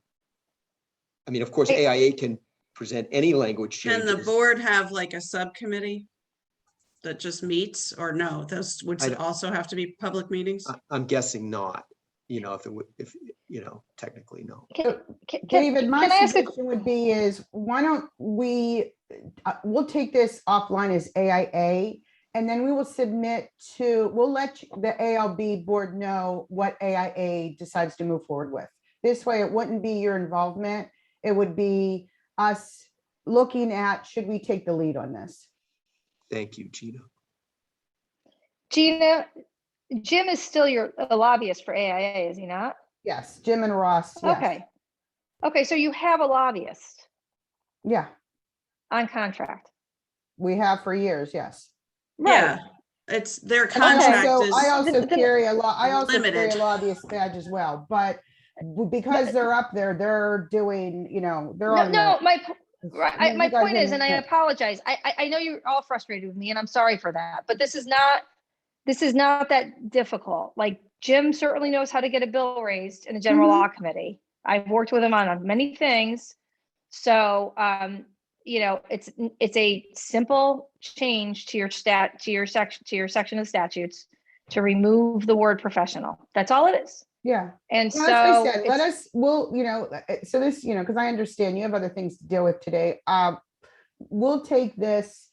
I mean, of course, AIA can present any language changes.
Can the board have like a subcommittee that just meets, or no? Those would also have to be public meetings?
I'm guessing not. If technically no.
David, my suggestion would be is, why don't we'll take this offline as AIA, and then we will we'll let the ALB board know what AIA decides to move forward with. This way, it wouldn't be your involvement. It would be us looking at, should we take the lead on this?
Thank you, Gina.
Gina, Jim is still a lobbyist for AIA, is he not?
Yes, Jim and Ross. Yes.
Okay. Okay, so you have a lobbyist.
Yeah.
On contract.
We have for years, yes.
Right.
Yeah, it's their contract is
I also carry a
limited.
lobbyist badge as well, but because they're up there, they're doing, they're on.
My point is, and I apologize, I know you're all frustrated with me, and I'm sorry for that, but this is not that difficult. Like, Jim certainly knows how to get a bill raised in the general law committee. I've worked with him on many things. So, it's a simple change to your section of statutes to remove the word professional. That's all it is.
Yeah.
And
well,
so
as I said, so this, because I understand you have other things to deal with today. We'll take this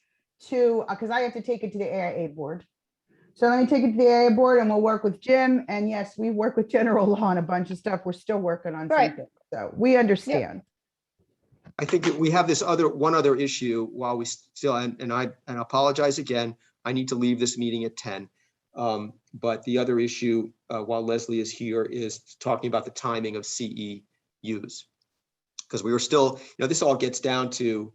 to, because I have to take it to the AIA board. So let me take it to the AA board and we'll work with Jim. And yes, we work with general law on a bunch of stuff. We're still working on
Right.
something. So we understand.
I think that we have this one other issue while we still, and I apologize again, I need to leave this meeting at 10. But the other issue, while Leslie is here, is talking about the timing of CEUs. Because we were still, this all gets down to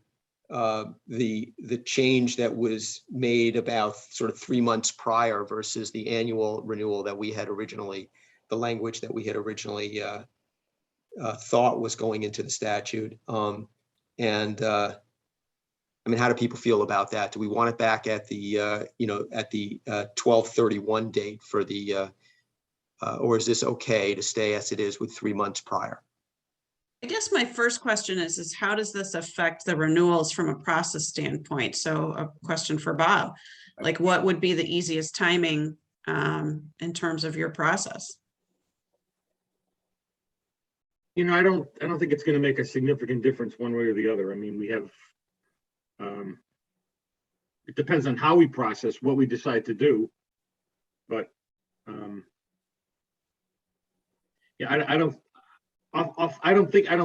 the change that was made about sort of 3 months prior versus the annual renewal that we had originally, the language that we had originally thought was going into the statute. I mean, how do people feel about that? Do we want it back at the, at the 12/31 date for the, or is this okay to stay as it is with 3 months prior?
I guess my first question is how does this affect the renewals from a process standpoint? So a question for Bob, like what would be the easiest timing in terms of your process?
I don't think it's going to make a significant difference one way or the other. I mean, we have, it depends on how we process, what we decide to do. But yeah, I don't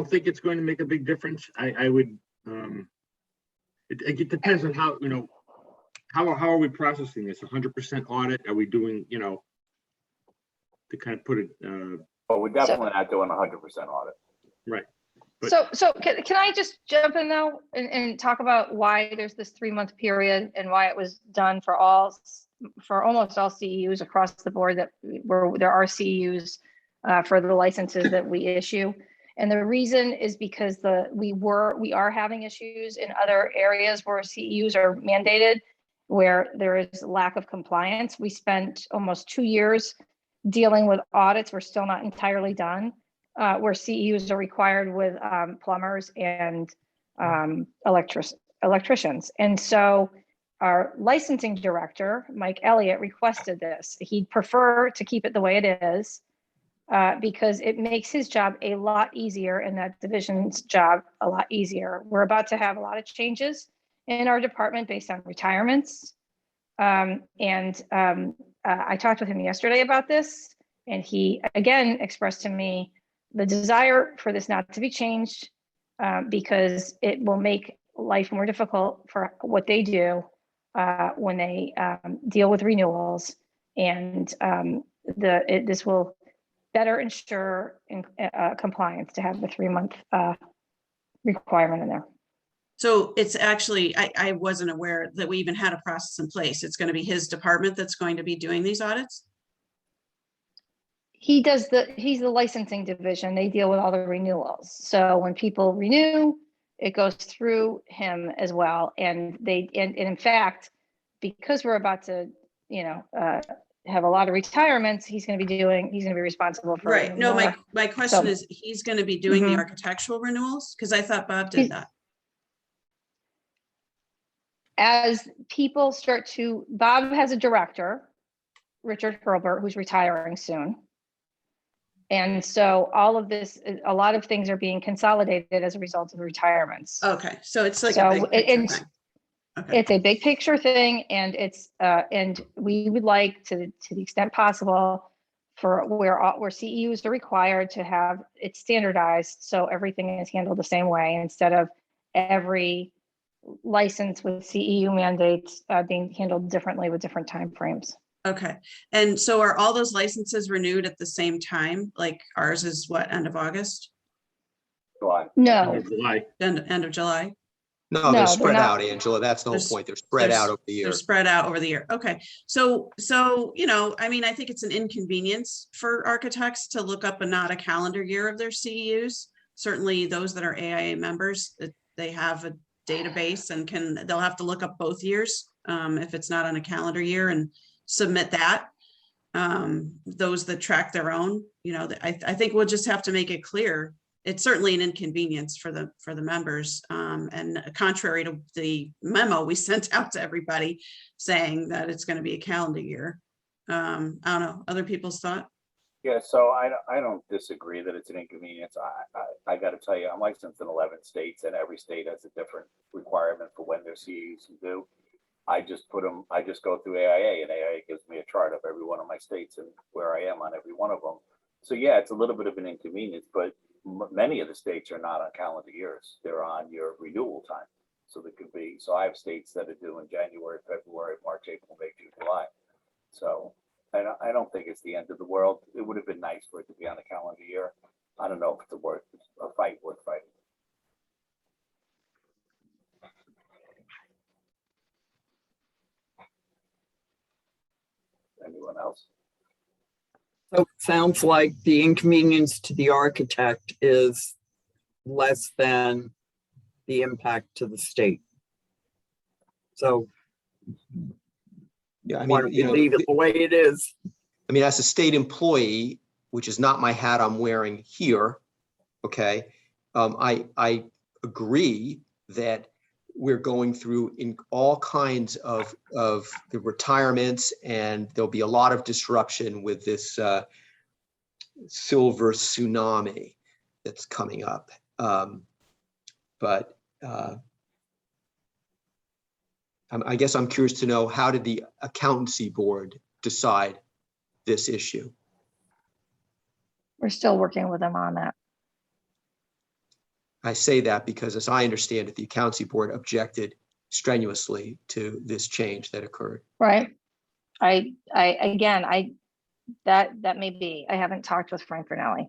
think it's going to make a big difference. I would, it depends on how, how are we processing this? 100% audit? Are we doing, to kind of put it,
But we're definitely not doing 100% audit.
right. But,
So can I just jump in now and talk about why there's this 3-month period and why it was done for almost all CEUs across the board, that where there are CEUs for the licenses that we issue. And the reason is because we are having issues in other areas where CEUs are mandated, where there is lack of compliance. We spent almost 2 years dealing with audits. We're still not entirely done, where CEUs are required with plumbers and electricians. And so our licensing director, Mike Elliott, requested this. He'd prefer to keep it the way it is because it makes his job a lot easier and that division's job a lot easier. We're about to have a lot of changes in our department based on retirements. I talked with him yesterday about this, and he again expressed to me the desire for this not to be changed because it will make life more difficult for what they do when they deal with renewals, and this will better ensure compliance to have the 3-month requirement in there.
So it's actually, I wasn't aware that we even had a process in place. It's going to be his department that's going to be doing these audits?
He's the licensing division. They deal with all the renewals. So when people renew, it goes through him as well. And in fact, because we're about to, have a lot of retirements, he's going to be responsible for.
Right. No, my question is, he's going to be doing the architectural renewals? Because I thought Bob did that.
As people Bob has a director, Richard Hurlbert, who's retiring soon. And so all of this, a lot of things are being consolidated as a result of retirements.
Okay. So it's like a big picture thing. Okay.
It's a big picture thing, and and we would like to the extent possible for where CEUs are required to have it standardized, so everything is handled the same way instead of every license with CEU mandates being handled differently with different timeframes.
Okay. And so are all those licenses renewed at the same time? Like ours is what, end of August?
July.
No.
End of July.
End of July?
No, they're spread out, Angela. That's the whole point. They're spread out over the year.
They're spread out over the year. Okay. So, I mean, I think it's an inconvenience for architects to look up not a calendar year of their CEUs. Certainly those that are AIA members, they have a database and they'll have to look up both years if it's not on a calendar year and submit that. Those that track their own, I think we'll just have to make it clear. It's certainly an inconvenience for the members, and contrary to the memo we sent out to everybody saying that it's going to be a calendar year. I don't know, other people's thought?
Yeah, so I don't disagree that it's an inconvenience. I got to tell you, I'm licensed in 11 states, and every state has a different requirement for when their CEUs can do. I just put them, I just go through AIA, and AIA gives me a chart of every one of my states and where I am on every one of them. So yeah, it's a little bit of an inconvenience, but many of the states are not on calendar years. They're on your renewal time. So there could be, so I have states that are due in January, February, March, April, May, June, July. So I don't think it's the end of the world. It would have been nice for it to be on a calendar year. I don't know if it's a fight worth fighting. Anyone else?
So it sounds like the inconvenience to the architect is less than the impact to the state. So
Yeah, I
why
mean,
don't you leave it the way it is?
I mean, as a state employee, which is not my hat I'm wearing here, okay, I agree that we're going through in all kinds of the retirements, and there'll be a lot of disruption with this silver tsunami that's coming up. I guess I'm curious to know, how did the accountancy board decide this issue?
We're still working with them on that.
I say that because, as I understand it, the accountancy board objected strenuously to this change that occurred.
Right. That may be. I haven't talked with Frank Vernelli.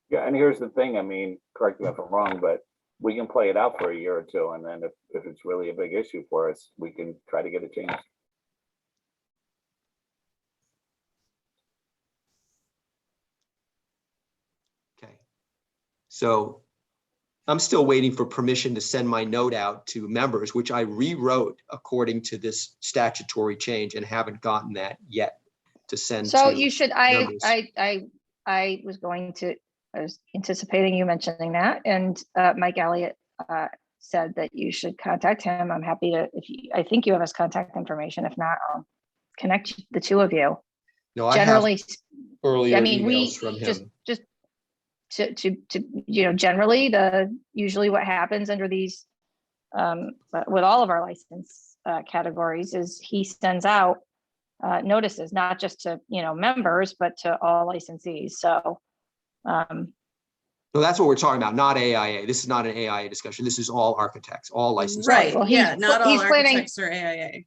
Yeah, and here's the thing. I mean, correct me if I'm wrong, but we can play it out for a year or two, and then if it's really a big issue for us, we can try to get it changed.
Okay. So I'm still waiting for permission to send my note out to members, which I rewrote according to this statutory change, and haven't gotten that yet to send.
So
to
you should,
members.
I was anticipating you mentioning that, and Mike Elliott said that you should contact him. I'm happy to, I think you have his contact information. If not, I'll connect the two of you.
No,
Generally,
I have earlier
I mean,
emails from him.
just to generally usually what happens under these with all of our license categories is he sends out notices, not just to members, but to all licensees. So
So that's what we're talking about, not AIA. This is not an AIA discussion. This is all architects, all licensed.
Right,
well,
yeah, not all
planning,
architects are AIA.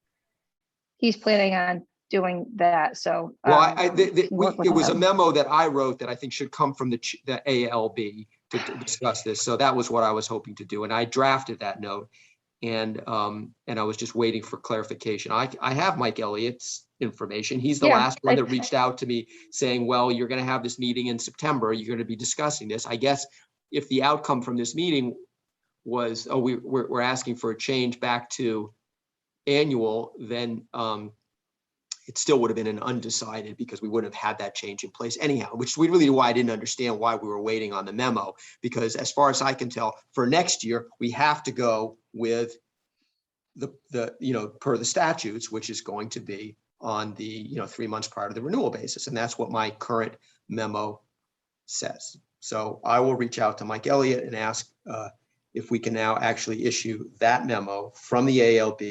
he's planning on doing that. So
well, it was a memo that I wrote that I think should come from the ALB to discuss this. So that was what I was hoping to do, and I drafted that note, and I was just waiting for clarification. I have Mike Elliott's information. He's the last one that reached out to me saying, well, you're going to have this meeting in September. You're going to be discussing this. I guess if the outcome from this meeting was, oh, we're asking for a change back to annual, then it still would have been an undecided, because we wouldn't have had that change in place anyhow, which we really why I didn't understand why we were waiting on the memo, because as far as I can tell, for next year, we have to go with the per the statutes, which is going to be on the 3 months prior to the renewal basis. And that's what my current memo says. So I will reach out to Mike Elliott and ask if we can now actually issue that memo from the ALB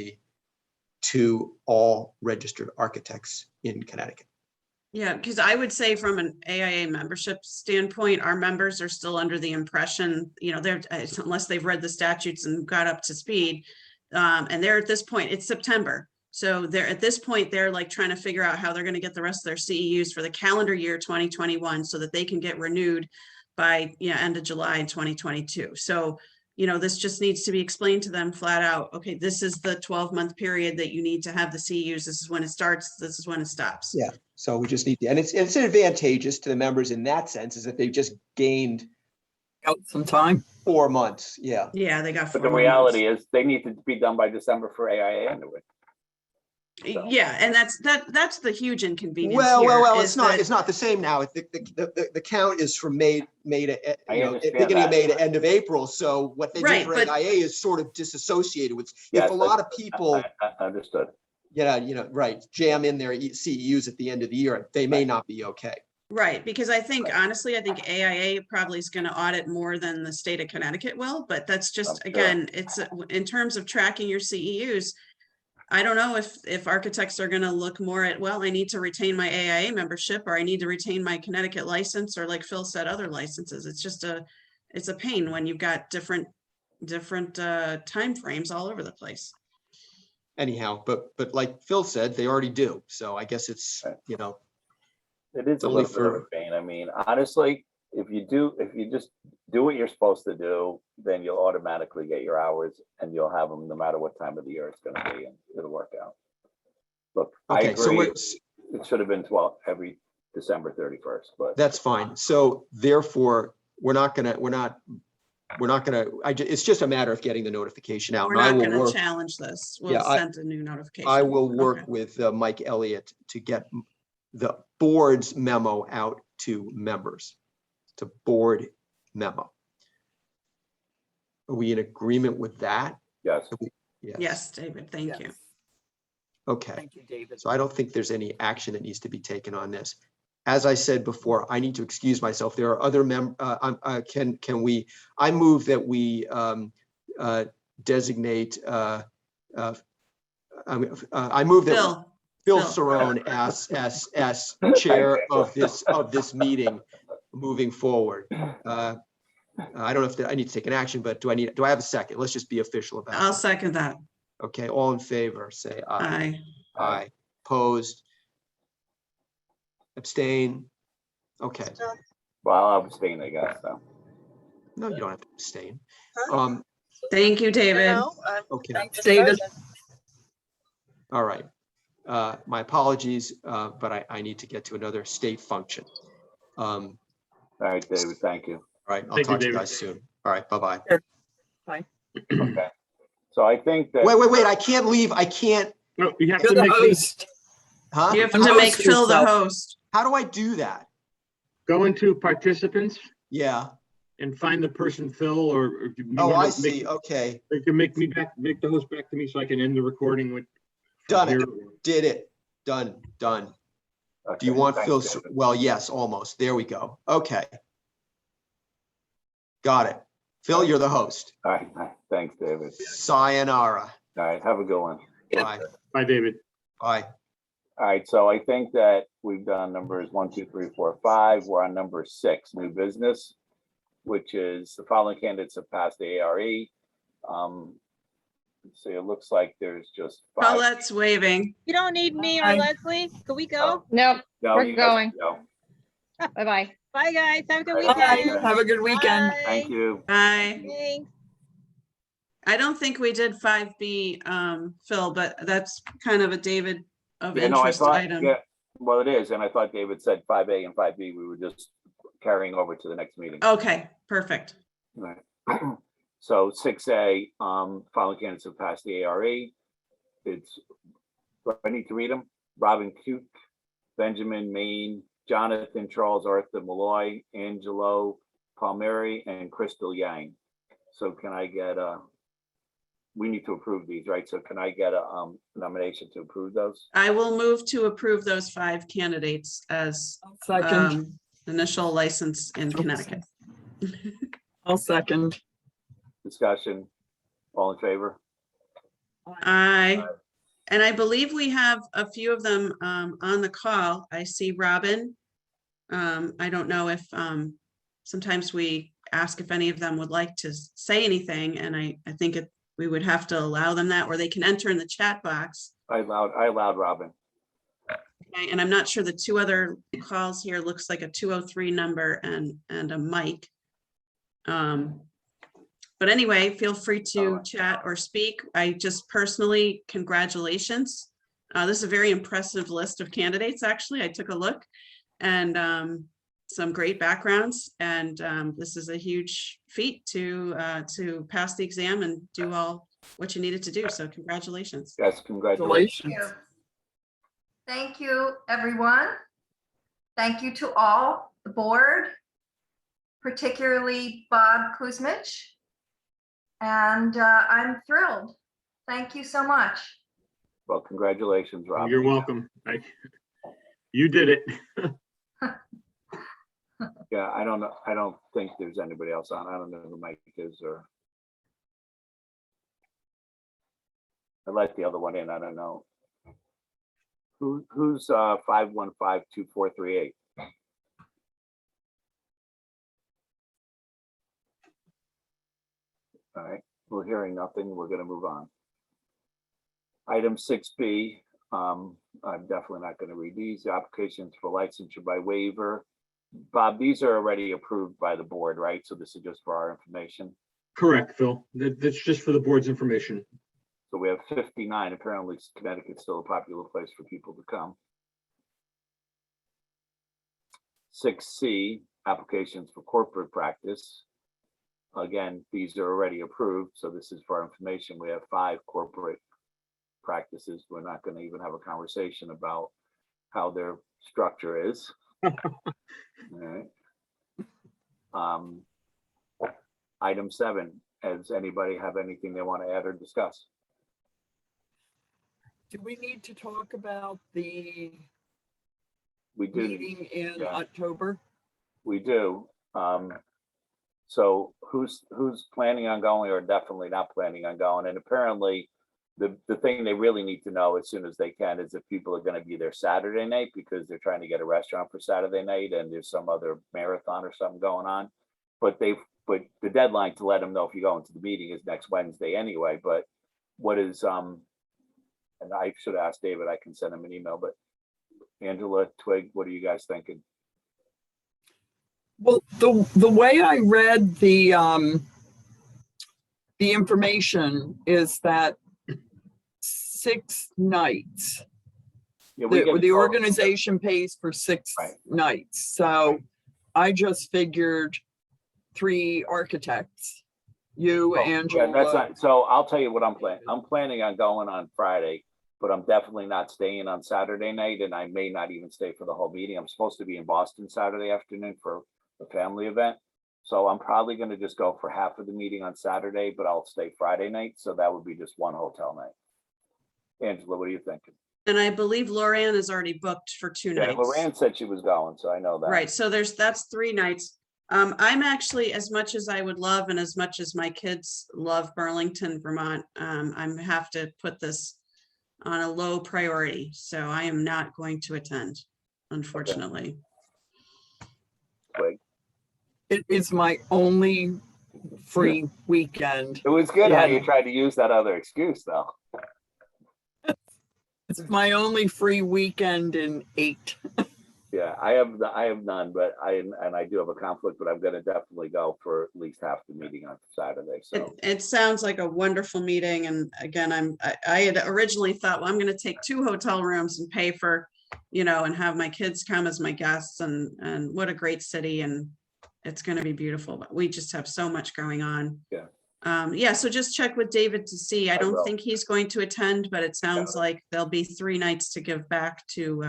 to all registered architects in Connecticut.
Yeah, because I would say from an AIA membership standpoint, our members are still under the impression, they're unless they've read the statutes and got up to speed, and they're at this point, it's September. So they're at this point, they're like trying to figure out how they're going to get the rest of their CEUs for the calendar year 2021 so that they can get renewed by end of July in 2022. So this just needs to be explained to them flat out. Okay, this is the 12-month period that you need to have the CEUs. This is when it starts. This is when it stops.
Yeah. So we just need to, and it's advantageous to the members in that sense, is that they've just gained
some time.
4 months. Yeah.
Yeah, they got 4
But the reality is they need to be done by December for AIA anyway. So.
Yeah, and that's the huge inconvenience.
Well, it's not the same now. The count is from May to beginning of May to end of April. So what they did for AIA is sort of disassociated with. If a lot of people
understood,
right, jam in their CEUs at the end of the year, they may not be okay.
Right, because I think honestly, I think AIA probably is going to audit more than the state of Connecticut will. But that's just again, it's in terms of tracking your CEUs. I don't know if architects are gonna look more at, well, I need to retain my AIA membership, or I need to retain my Connecticut license, or like Phil said, other licenses. It's just it's a pain when you've got different timeframes all over the place.
Anyhow, but like Phil said, they already do. So I guess it's, you know,
It is a
only
little bit of a
for,
pain. I mean, honestly, if you just do what you're supposed to do, then you'll automatically get your hours and you'll have them no matter what time of the year it's gonna be, and it'll work out. Look, I
okay, so
agree,
it's,
it should have been every December 31st, but
that's fine. So therefore, it's just a matter of getting the notification out.
We're
And I
not
will
gonna
work,
challenge this. We'll
Yeah,
send a new notification.
I will work
Okay.
with Mike Elliott to get the board's memo out to members, to board memo. Are we in agreement with that?
yes.
Yes, David, thank you.
Yes.
Okay,
Thank you, David.
so I don't think there's any action that needs to be taken on this. As I said before, I need to excuse myself. There are other I move that we designate, I move that Phil
Phil.
Cerrone as chair of this meeting moving forward. I don't know if I need to take an action, but do I have a second? Let's just be official about it.
I'll second that.
Okay, all in favor, say aye.
Aye.
Aye. Opposed? Abstain? Okay,
Well, I'll abstain, I guess, so.
no, you don't have to abstain.
Thank you, David.
Okay,
Thanks, David.
all right. My apologies, but I need to get to another state function. All
All right, David, thank you.
right, I'll
Thank you,
talk to you
David.
guys soon. All right, bye-bye.
Okay. So I think that.
Wait, I can't leave. I can't,
No, you have
You're
to
the
make me
host.
huh?
You have to
Host
make Phil the
yourself.
host.
How do I do that?
go into participants
Yeah.
and find the person Phil, or if you
Oh,
wanna
I
make-
see. Okay.
They can make the host back to me so I can end the recording with.
Done it.
here.
Did it. Done. Do you
Okay,
want
thanks,
Phil?
David.
Well, yes, almost. There we go. Okay. Got it. Phil, you're the host.
All right, thanks, David.
Sayonara.
All right, have a good one.
Bye.
Bye, David.
Bye.
All right, so I think that we've done numbers 1, 2, 3, 4, 5. We're on number 6, new business, which is the following candidates have passed the ARE. Let's see, it looks like there's just 5.
Paulette's waving.
You don't need me or
Bye.
Leslie. Can we go?
Nope,
No,
we're
you guys
going.
can go.
Bye-bye.
Bye, guys. Have a good
Bye.
weekend.
Have a good weekend.
Bye.
Thank you.
Bye.
Thanks.
I don't think we did 5B, Phil, but that's kind of a David of
Yeah, no, I
interest
thought,
item.
yeah, well, it is, and I thought David said 5A and 5B, we were just carrying over to the next meeting.
Okay, perfect.
Right. So 6A, following candidates have passed the ARE. It's, do I need to read them? Robin Cute, Benjamin Main, Jonathan Charles Arthur Malloy, Angelo Palmieri, and Crystal Yang. So can I get we need to approve these, right? So can I get a nomination to approve those?
I will move to approve those 5 candidates as
Second.
initial license in Connecticut.
I'll second.
Discussion, all in favor?
Aye. And I believe we have a few of them on the call. I see Robin. I don't know if sometimes we ask if any of them would like to say anything, and I think we would have to allow them that, or they can enter in the chat box.
I allowed Robin.
Okay, and I'm not sure the 2 other calls here looks like a 203 number and a mic. But anyway, feel free to chat or speak. I just personally, congratulations. This is a very impressive list of candidates, actually. I took a look, and some great backgrounds. And this is a huge feat to pass the exam and do all what you needed to do. So congratulations.
Yes, congratulations.
Thank you, everyone. Thank you to all, the board, particularly Bob Kuzmich. And I'm thrilled. Thank you so much.
Well, congratulations, Robin.
You're welcome. You did it.
Yeah, I don't know. I don't think there's anybody else on. I don't know who Mike is or. I let the other one in, I don't know. Who's 5152438? All right, we're hearing nothing. We're gonna move on. Item 6B, I'm definitely not gonna read these. Applications for licensure by waiver. Bob, these are already approved by the board, right? So this is just for our information.
Correct, Phil. That's just for the board's information.
So we have 59. Apparently Connecticut's still a popular place for people to come. 6C, applications for corporate practice. Again, these are already approved, so this is for our information. We have 5 corporate practices. We're not going to even have a conversation about how their structure is. All right. Item 7, does anybody have anything they want to add or discuss?
Do we need to talk about the
We do.
meeting in
Yeah.
October?
We do. So who's planning on going or definitely not planning on going? And apparently the thing they really need to know as soon as they can is if people are going to be there Saturday night, because they're trying to get a restaurant for Saturday night and there's some other marathon or something going on. But the deadline to let them know if you go into the meeting is next Wednesday anyway. But what is, and I should ask David, I can send him an email, but Angela, Twig, what are you guys thinking?
Well, the way I read the information is that 6 nights.
Yeah, we get
The
total.
organization pays for 6
Right.
nights. So I just figured 3 architects, you,
Oh,
Angela.
yeah, that's not, so I'll tell you what I'm planning. I'm planning on going on Friday, but I'm definitely not staying on Saturday night, and I may not even stay for the whole meeting. I'm supposed to be in Boston Saturday afternoon for a family event. So I'm probably going to just go for half of the meeting on Saturday, but I'll stay Friday night. So that would be just 1 hotel night. Angela, what are you thinking?
And I believe Lorianne is already booked for 2
Yeah,
nights.
Lorraine said she was going, so I know that.
Right, so that's 3 nights. I'm actually, as much as I would love and as much as my kids love Burlington, Vermont, I'm have to put this on a low priority. So I am not going to attend, unfortunately.
Twig.
It is my only free weekend.
It was good how
Yeah.
you tried to use that other excuse, though.
It's my only free weekend in 8.
Yeah, I have none, but I do have a conflict, but I'm gonna definitely go for at least half the meeting on Saturday, so.
It sounds like a wonderful meeting. And again, I had originally thought, well, I'm going to take 2 hotel rooms and pay for, and have my kids come as my guests, and what a great city, and it's going to be beautiful, but we just have so much going on.
Yeah.
Yeah, so just check with David to see. I don't
will.
think he's going to attend, but it sounds like there'll be 3 nights to give back to,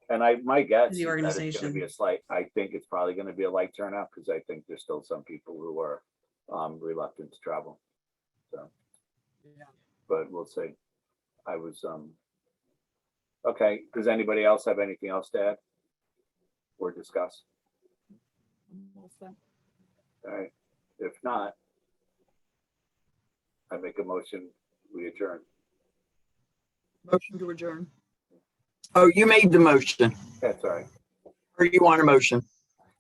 And my guess is
the
that it's
organization.
gonna be I think it's probably gonna be a light turnout, because I think there's still some people who are reluctant to travel. So,
Yeah.
but we'll see. I was, okay, does anybody else have anything else to add or discuss? All right, if not, I make a motion, we adjourn.
Motion to adjourn. Oh, you made the motion,
That's all right.
or you want a motion?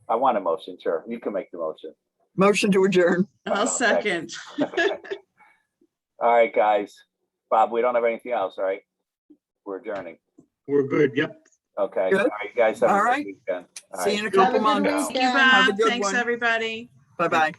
I want a motion, sure. You can make the motion.
Motion to adjourn.
I'll second.
All right, guys. Bob, we don't have anything else, all right? We're adjourning.
We're good. Yep.
Okay,
Good.
all right, guys. Have a
All
good
right.
weekend. All
See you
right.
in a couple
Have a good
months.
Thank you,
weekend.
Have a
Bob.
good
Thanks,
one.
everybody.
Bye-bye.